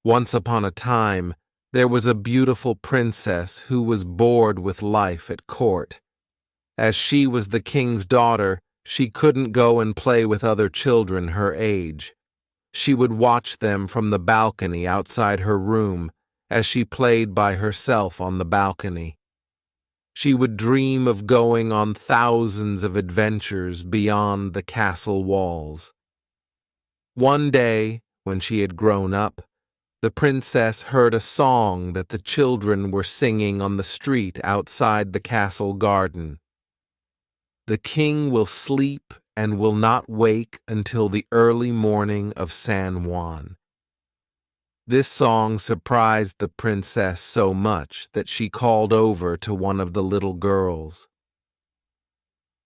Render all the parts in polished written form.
Once upon a time, there was a beautiful princess who was bored with life at court. As she was the king's daughter, she couldn't go and play with other children her age. She would watch them from the balcony outside her room as she played by herself on the balcony. She would dream of going on thousands of adventures beyond the castle walls. One day, when she had grown up, the princess heard a song that the children were singing on the street outside the castle garden. "The king will sleep and will not wake until the early morning of San Juan." This song surprised the princess so much that she called over to one of the little girls.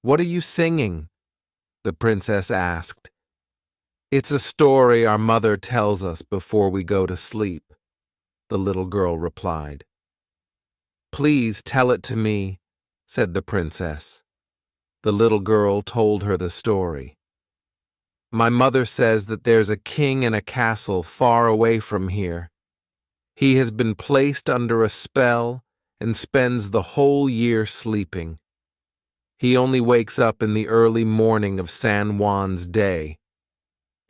"What are you singing?" the princess asked. "It's a story our mother tells us before we go to sleep," the little girl replied. "Please tell it to me," said the princess. The little girl told her the story. "My mother says that there's a king in a castle far away from here. He has been placed under a spell and spends the whole year sleeping. He only wakes up in the early morning of San Juan's day.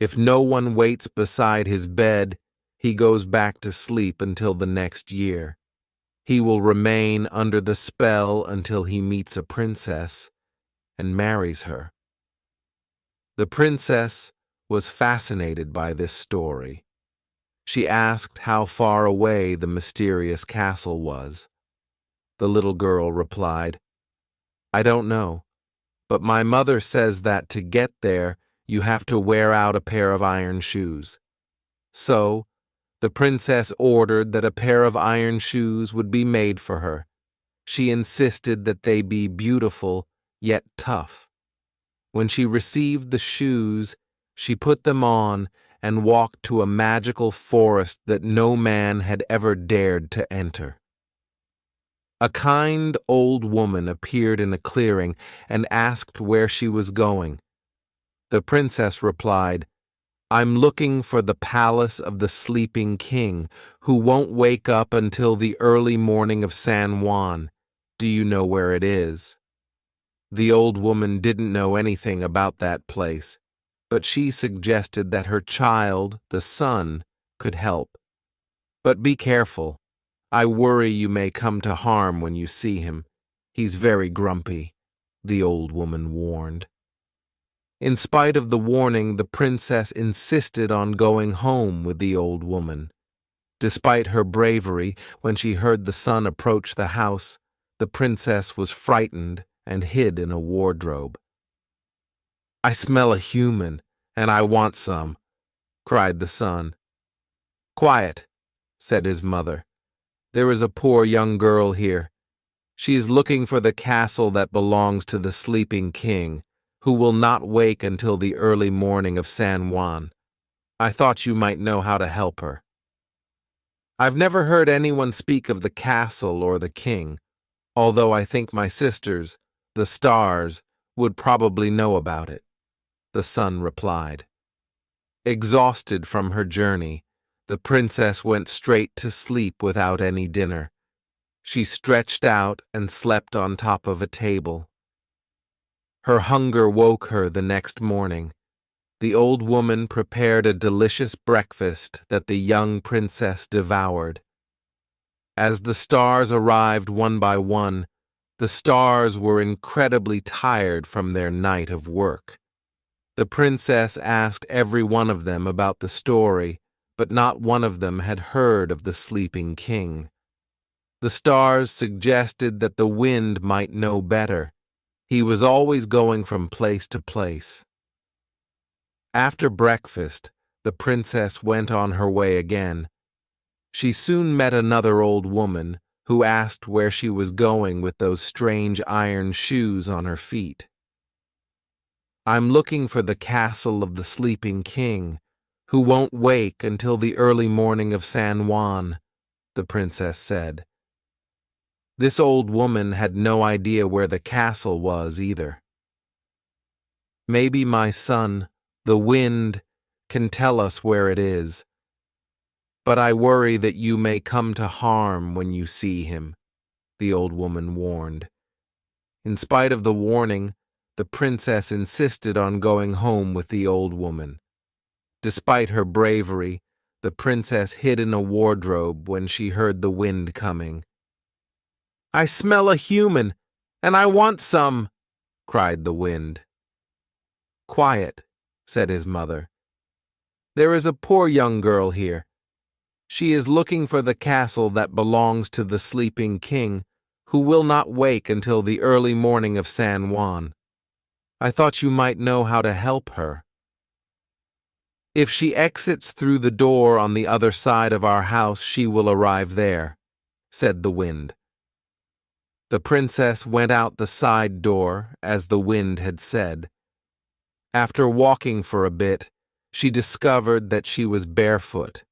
If no one waits beside his bed, he goes back to sleep until the next year. He will remain under the spell until he meets a princess and marries her." The princess was fascinated by this story. She asked how far away the mysterious castle was. The little girl replied, "I don't know, but my mother says that to get there, you have to wear out a pair of iron shoes." So, the princess ordered that a pair of iron shoes would be made for her. She insisted that they be beautiful, yet tough. When she received the shoes, she put them on and walked to a magical forest that no man had ever dared to enter. A kind old woman appeared in a clearing and asked where she was going. The princess replied, "I'm looking for the palace of the sleeping king, who won't wake up until the early morning of San Juan. Do you know where it is?" The old woman didn't know anything about that place, but she suggested that her child, the son, could help. "But be careful. I worry you may come to harm when you see him. He's very grumpy," the old woman warned. In spite of the warning, the princess insisted on going home with the old woman. Despite her bravery, when she heard the son approach the house, the princess was frightened and hid in a wardrobe. "I smell a human, and I want some," cried the son. "Quiet," said his mother. "There is a poor young girl here. She is looking for the castle that belongs to the sleeping king, who will not wake until the early morning of San Juan. I thought you might know how to help her." "I've never heard anyone speak of the castle or the king, although I think my sisters, the stars, would probably know about it," the son replied. Exhausted from her journey, the princess went straight to sleep without any dinner. She stretched out and slept on top of a table. Her hunger woke her the next morning. The old woman prepared a delicious breakfast that the young princess devoured. As the stars arrived one by one, the stars were incredibly tired from their night of work. The princess asked every one of them about the story, but not one of them had heard of the sleeping king. The stars suggested that the wind might know better. He was always going from place to place. After breakfast, the princess went on her way again. She soon met another old woman, who asked where she was going with those strange iron shoes on her feet. "I'm looking for the castle of the sleeping king, who won't wake until the early morning of San Juan," the princess said. This old woman had no idea where the castle was either. "Maybe my son, the wind, can tell us where it is. But I worry that you may come to harm when you see him, the old woman warned. In spite of the warning, the princess insisted on going home with the old woman. Despite her bravery, the princess hid in a wardrobe when she heard the wind coming. "I smell a human, and I want some," cried the wind. "Quiet," said his mother. "There is a poor young girl here. She is looking for the castle that belongs to the sleeping king, who will not wake until the early morning of San Juan. I thought you might know how to help her." "If she exits through the door on the other side of our house, she will arrive there," said the wind. The princess went out the side door, as the wind had said. After walking for a bit, she discovered that she was barefoot.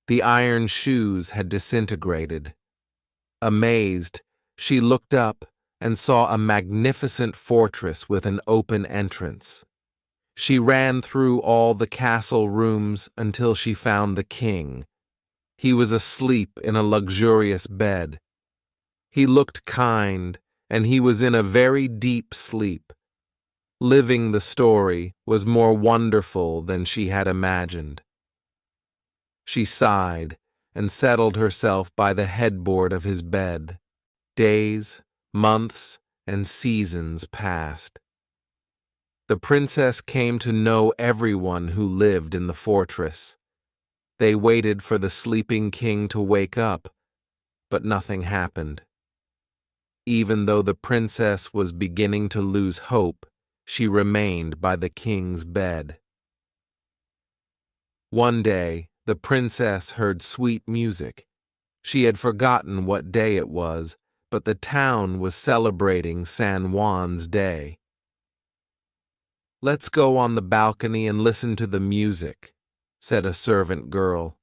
The iron shoes had disintegrated. Amazed, she looked up and saw a magnificent fortress with an open entrance. She ran through all the castle rooms until she found the king. He was asleep in a luxurious bed. He looked kind, and he was in a very deep sleep. Living the story was more wonderful than she had imagined. She sighed and settled herself by the headboard of his bed. Days, months, and seasons passed. The princess came to know everyone who lived in the fortress. They waited for the sleeping king to wake up, but nothing happened. Even though the princess was beginning to lose hope, she remained by the king's bed. One day, the princess heard sweet music. She had forgotten what day it was, but the town was celebrating San Juan's day. "Let's go on the balcony and listen to the music," said a servant girl.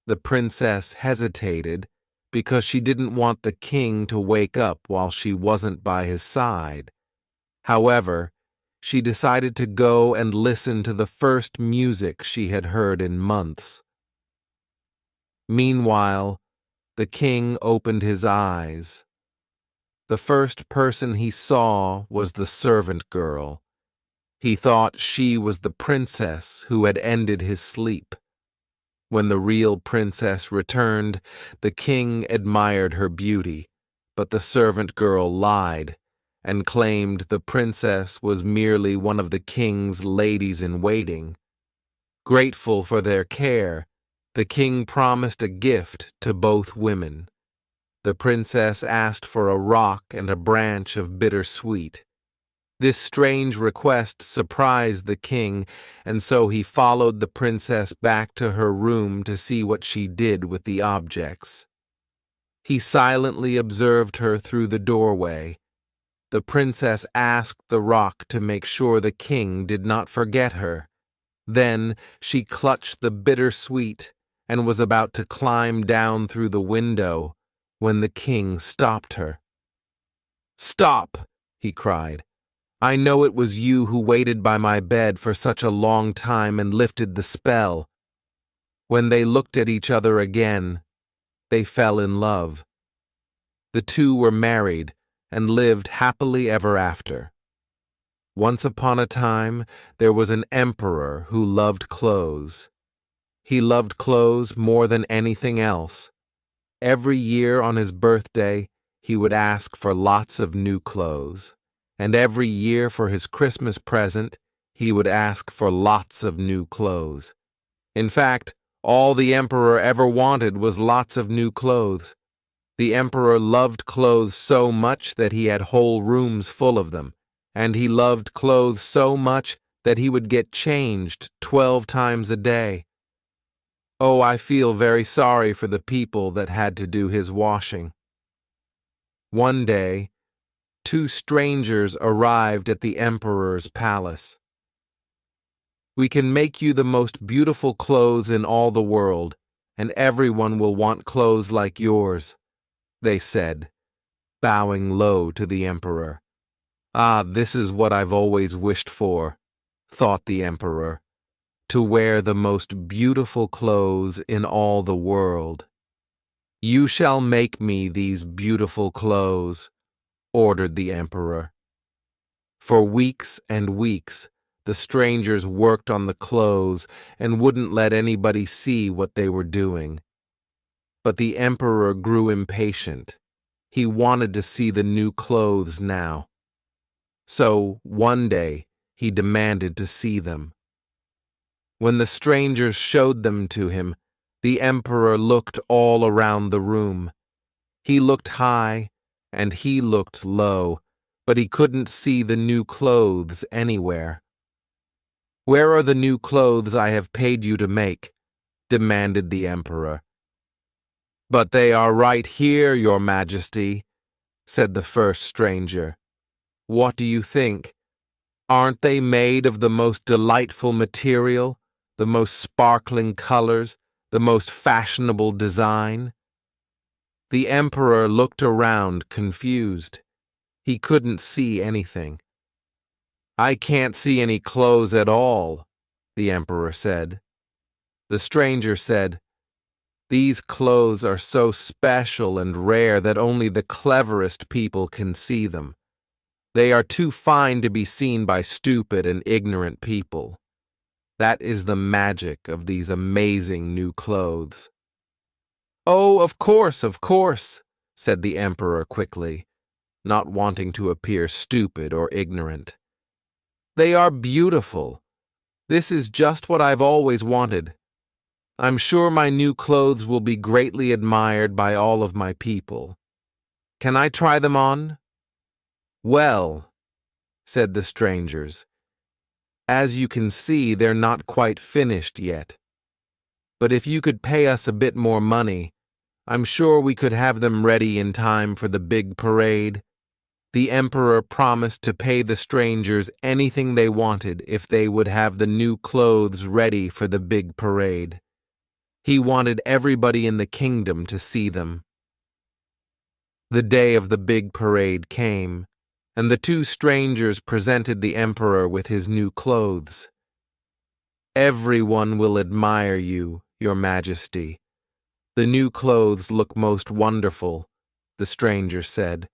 The princess hesitated because she didn't want the king to wake up while she wasn't by his side. However, she decided to go and listen to the first music she had heard in months. Meanwhile, the king opened his eyes. The first person he saw was the servant girl. He thought she was the princess who had ended his sleep. When the real princess returned, the king admired her beauty, but the servant girl lied and claimed the princess was merely one of the king's ladies-in-waiting. Grateful for their care, the king promised a gift to both women. The princess asked for a rock and a branch of bittersweet. This strange request surprised the king, and so he followed the princess back to her room to see what she did with the objects. He silently observed her through the doorway. The princess asked the rock to make sure the king did not forget her. Then she clutched the bittersweet and was about to climb down through the window when the king stopped her. "Stop!" he cried. "I know it was you who waited by my bed for such a long time and lifted the spell." When they looked at each other again, they fell in love. The two were married and lived happily ever after. Once upon a time, there was an emperor who loved clothes. He loved clothes more than anything else. Every year on his birthday, he would ask for lots of new clothes. And every year for his Christmas present, he would ask for lots of new clothes. In fact, all the emperor ever wanted was lots of new clothes. The emperor loved clothes so much that he had whole rooms full of them, and he loved clothes so much that he would get changed 12 times a day. Oh, I feel very sorry for the people that had to do his washing. One day, 2 strangers arrived at the emperor's palace. "We can make you the most beautiful clothes in all the world, and everyone will want clothes like yours," they said, bowing low to the emperor. "Ah, this is what I've always wished for," thought the emperor. to wear the most beautiful clothes in all the world. You shall make me these beautiful clothes, ordered the emperor. For weeks and weeks, the strangers worked on the clothes and wouldn't let anybody see what they were doing. But the emperor grew impatient. He wanted to see the new clothes now. So, one day, he demanded to see them. When the strangers showed them to him, the emperor looked all around the room. He looked high, and he looked low, but he couldn't see the new clothes anywhere. "Where are the new clothes I have paid you to make?" demanded the emperor. "But they are right here, your majesty," said the first stranger. "What do you think? Aren't they made of the most delightful material, the most sparkling colors, the most fashionable design?" The emperor looked around, confused. He couldn't see anything. "I can't see any clothes at all," the emperor said. The stranger said, "These clothes are so special and rare that only the cleverest people can see them. They are too fine to be seen by stupid and ignorant people. That is the magic of these amazing new clothes." "Oh, of course," said the emperor quickly, not wanting to appear stupid or ignorant. "They are beautiful. This is just what I've always wanted. I'm sure my new clothes will be greatly admired by all of my people. Can I try them on?" "Well," said the strangers, "as you can see, they're not quite finished yet. But if you could pay us a bit more money, I'm sure we could have them ready in time for the big parade." The emperor promised to pay the strangers anything they wanted if they would have the new clothes ready for the big parade. He wanted everybody in the kingdom to see them. The day of the big parade came, and the two strangers presented the emperor with his new clothes. "Everyone will admire you, your majesty. The new clothes look most wonderful," the stranger said.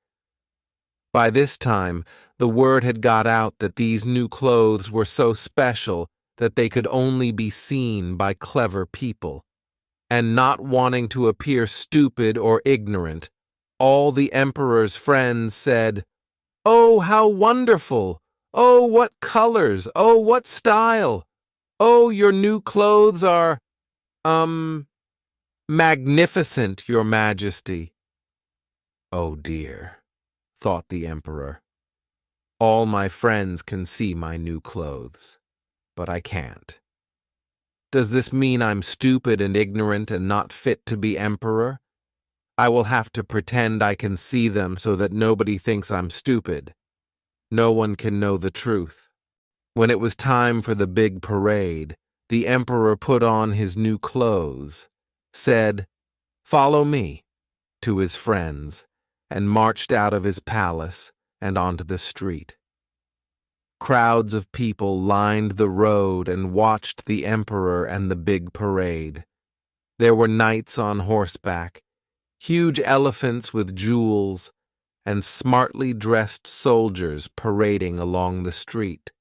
By this time, the word had got out that these new clothes were so special that they could only be seen by clever people. And not wanting to appear stupid or ignorant, all the emperor's friends said, "Oh, how wonderful! Oh, what colors! Oh, what style! Oh, your new clothes are, magnificent, your majesty." "Oh dear," thought the emperor. "All my friends can see my new clothes, but I can't. Does this mean I'm stupid and ignorant and not fit to be emperor? I will have to pretend I can see them so that nobody thinks I'm stupid. No one can know the truth." When it was time for the big parade, the emperor put on his new clothes, said, "Follow me," to his friends, and marched out of his palace and onto the street. Crowds of people lined the road and watched the emperor and the big parade. There were knights on horseback, huge elephants with jewels, and smartly dressed soldiers parading along the street.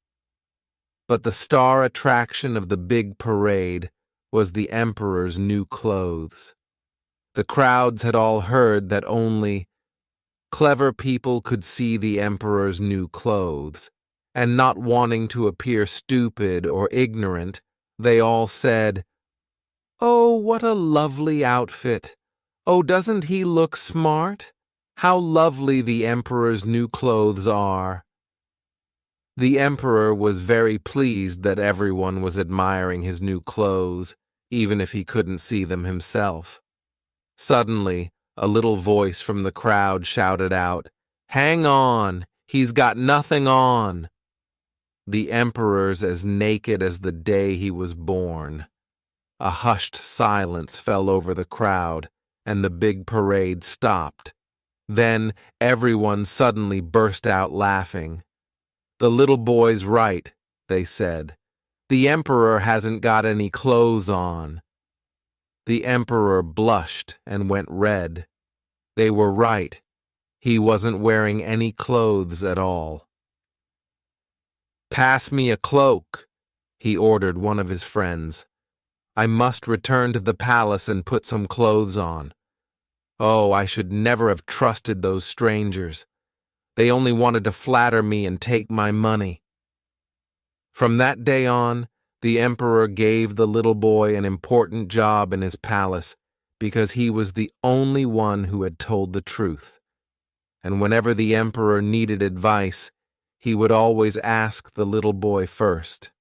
But the star attraction of the big parade was the emperor's new clothes. The crowds had all heard that only clever people could see the emperor's new clothes, and not wanting to appear stupid or ignorant, they all said, "Oh, what a lovely outfit! Oh, doesn't he look smart? How lovely the emperor's new clothes are!" The emperor was very pleased that everyone was admiring his new clothes, even if he couldn't see them himself. Suddenly, a little voice from the crowd shouted out, "Hang on! He's got nothing on!" The emperor's as naked as the day he was born. A hushed silence fell over the crowd, and the big parade stopped. Then everyone suddenly burst out laughing. "The little boy's right," they said. The emperor hasn't got any clothes on." The emperor blushed and went red. They were right. He wasn't wearing any clothes at all. "Pass me a cloak," he ordered one of his friends. "I must return to the palace and put some clothes on. Oh, I should never have trusted those strangers. They only wanted to flatter me and take my money." From that day on, the emperor gave the little boy an important job in his palace because he was the only one who had told the truth. And whenever the emperor needed advice, he would always ask the little boy first.